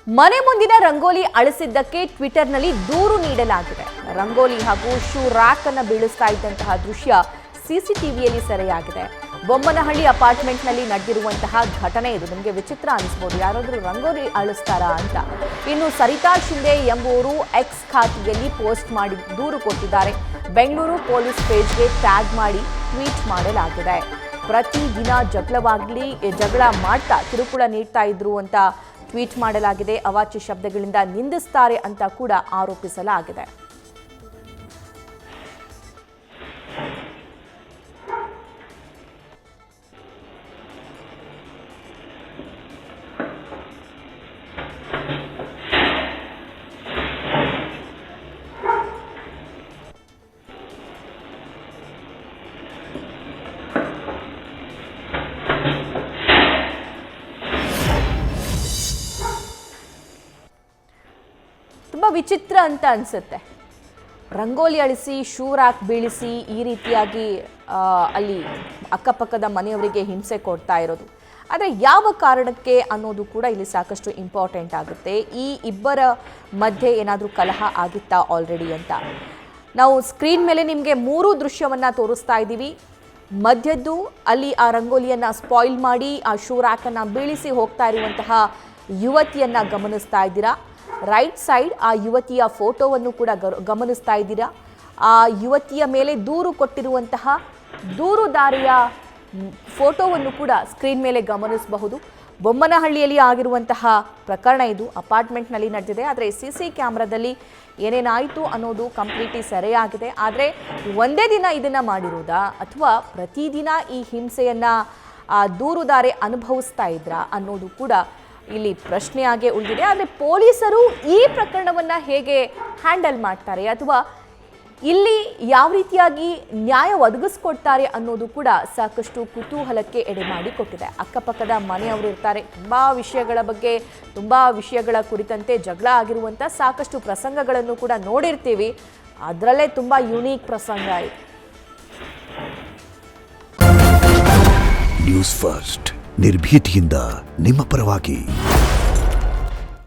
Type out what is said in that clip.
ಮನೆ ಮುಂದಿನ ರಂಗೋಲಿ ಅಳಿಸಿದ್ದಕ್ಕೆ ಟ್ವಿಟರ್ನಲ್ಲಿ ದೂರು ನೀಡಲಾಗಿದೆ. ರಂಗೋಲಿ ಹಾಗೂ ಶೂ ರ್ಯಾಕ್ ಅನ್ನು ಬೀಳಿಸ್ತಾ ಇದ್ದಂತಹ ದೃಶ್ಯ ಸಿಸಿಟಿವಿಯಲ್ಲಿ ಸೆರೆಯಾಗಿದೆ. ಬೊಮ್ಮನಹಳ್ಳಿ ಅಪಾರ್ಟ್ಮೆಂಟ್ನಲ್ಲಿ ನಡೆದಿರುವಂತಹ ಘಟನೆ ಇದು. ನಿಮಗೆ ವಿಚಿತ್ರ ಅನಿಸಬಹುದು, ಯಾರಾದರೂ ರಂಗೋಲಿ ಅಳಿಸ್ತಾರಾ ಅಂತ. ಇನ್ನು ಸರಿತಾ ಶಿಂದೆ ಎಂಬುವರು ಎಕ್ಸ್ ಖಾತೆಯಲ್ಲಿ ಪೋಸ್ಟ್ ಮಾಡಿ ದೂರು ಕೊಟ್ಟಿದ್ದಾರೆ. ಬೆಂಗಳೂರು ಪೊಲೀಸ್ ಪೇಜ್ಗೆ ಟ್ಯಾಗ್ ಮಾಡಿ ಟ್ವೀಟ್ ಮಾಡಲಾಗಿದೆ. ಪ್ರತಿದಿನ ಜಗಳ ಮಾಡ್ತಾ ಕಿರುಕುಳ ನೀಡ್ತಾ ಇದ್ರು ಅಂತ ಟ್ವೀಟ್ ಮಾಡಲಾಗಿದೆ. ಅವಾಚ್ಯ ಶಬ್ದಗಳಿಂದ ನಿಂದಿಸ್ತಾರೆ ಅಂತ ಕೂಡ ಆರೋಪಿಸಲಾಗಿದೆ. ತುಂಬ ವಿಚಿತ್ರ ಅಂತ ಅನಿಸುತ್ತೆ. ರಂಗೋಲಿ ಅಳಿಸಿ ಶೂ ರ್ಯಾಕ್ ಬೀಳಿಸಿ ಈ ರೀತಿಯಾಗಿ ಅಲ್ಲಿ ಅಕ್ಕಪಕ್ಕದ ಮನೆಯವರಿಗೆ ಹಿಂಸೆ ಕೊಡ್ತಾ ಇರೋದು. ಆದರೆ ಯಾವ ಕಾರಣಕ್ಕೆ ಅನ್ನೋದು ಕೂಡ ಇಲ್ಲಿ ಸಾಕಷ್ಟು ಇಂಪಾರ್ಟೆಂಟ್ ಆಗುತ್ತೆ. ಈ ಇಬ್ಬರ ಮಧ್ಯೆ ಏನಾದರೂ ಕಲಹ ಆಗಿತ್ತಾ ಆಲ್ರೆಡಿ ಅಂತ. ನಾವು ಸ್ಕ್ರೀನ್ ಮೇಲೆ ನಿಮಗೆ 3 ದೃಶ್ಯವನ್ನು ತೋರಿಸ್ತಾ ಇದ್ದೀವಿ. ಮಧ್ಯದ್ದು ಅಲ್ಲಿ ಆ ರಂಗೋಲಿಯನ್ನು ಸ್ಪಾಯಿಲ್ ಮಾಡಿ ಆ ಶೂ ರ್ಯಾಕನ್ನು ಬೀಳಿಸಿ ಹೋಗ್ತಾ ಇರುವಂತಹ ಯುವತಿಯನ್ನು ಗಮನಿಸ್ತಾ ಇದ್ದೀರಾ. ರೈಟ್ ಸೈಡ್ ಆ ಯುವತಿಯ ಫೋಟೋವನ್ನು ಕೂಡ ಗಮನಿಸ್ತಾ ಇದ್ದೀರಾ. ಆ ಯುವತಿಯ ಮೇಲೆ ದೂರು ಕೊಟ್ಟಿರುವಂತಹ ದೂರುದಾರಿಯ ಫೋಟೋವನ್ನು ಕೂಡ ಸ್ಕ್ರೀನ್ ಮೇಲೆ ಗಮನಿಸಬಹುದು. ಬೊಮ್ಮನಹಳ್ಳಿಯಲ್ಲಿ ಆಗಿರುವಂತಹ ಪ್ರಕರಣ ಇದು. ಅಪಾರ್ಟ್ಮೆಂಟ್ನಲ್ಲಿ ನಡೆದಿದೆ. ಆದರೆ CC ಕ್ಯಾಮ್ರಾದಲ್ಲಿ ಏನೇನಾಯಿತು ಅನ್ನೋದು ಕಂಪ್ಲೀಟ್ಲಿ ಸೆರೆಯಾಗಿದೆ. ಆದರೆ ಒಂದೇ ದಿನ ಇದನ್ನು ಮಾಡಿರೋದಾ ಅಥವಾ ಪ್ರತಿದಿನ ಈ ಹಿಂಸೆಯನ್ನು ದೂರುದಾರೆ ಅನುಭವಿಸ್ತಾ ಇದ್ರಾ ಅನ್ನೋದು ಕೂಡ ಇಲ್ಲಿ ಪ್ರಶ್ನೆಯಾಗಿ ಉಳಿದಿದೆ. ಆದರೆ ಪೊಲೀಸರು ಈ ಪ್ರಕರಣವನ್ನು ಹೇಗೆ ಹ್ಯಾಂಡಲ್ ಮಾಡ್ತಾರೆ ಅಥವಾ ಇಲ್ಲಿ ಯಾವ ರೀತಿಯಾಗಿ ನ್ಯಾಯ ಒದಗಿಸ್ಕೊಡ್ತಾರೆ ಅನ್ನೋದು ಕೂಡ ಸಾಕಷ್ಟು ಕುತೂಹಲಕ್ಕೆ ಎಡೆ ಮಾಡಿಕೊಟ್ಟಿದೆ. ಅಕ್ಕಪಕ್ಕದ ಮನೆಯವರು ಇರ್ತಾರೆ. ತುಂಬ ವಿಷಯಗಳ ಕುರಿತಂತೆ ಜಗಳ ಆಗಿರುವಂಥ ಸಾಕಷ್ಟು ಪ್ರಸಂಗಗಳನ್ನು ಕೂಡ ನೋಡಿರ್ತೀವಿ. ಅದರಲ್ಲೇ ತುಂಬ ಯುನೀಕ್ ಪ್ರಸಂಗ ಇದೆ. ನ್ಯೂಸ್ ಫಸ್ಟ್ ನಿರ್ಭೀತಿಯಿಂದ ನಿಮ್ಮ ಪರವಾಗಿ.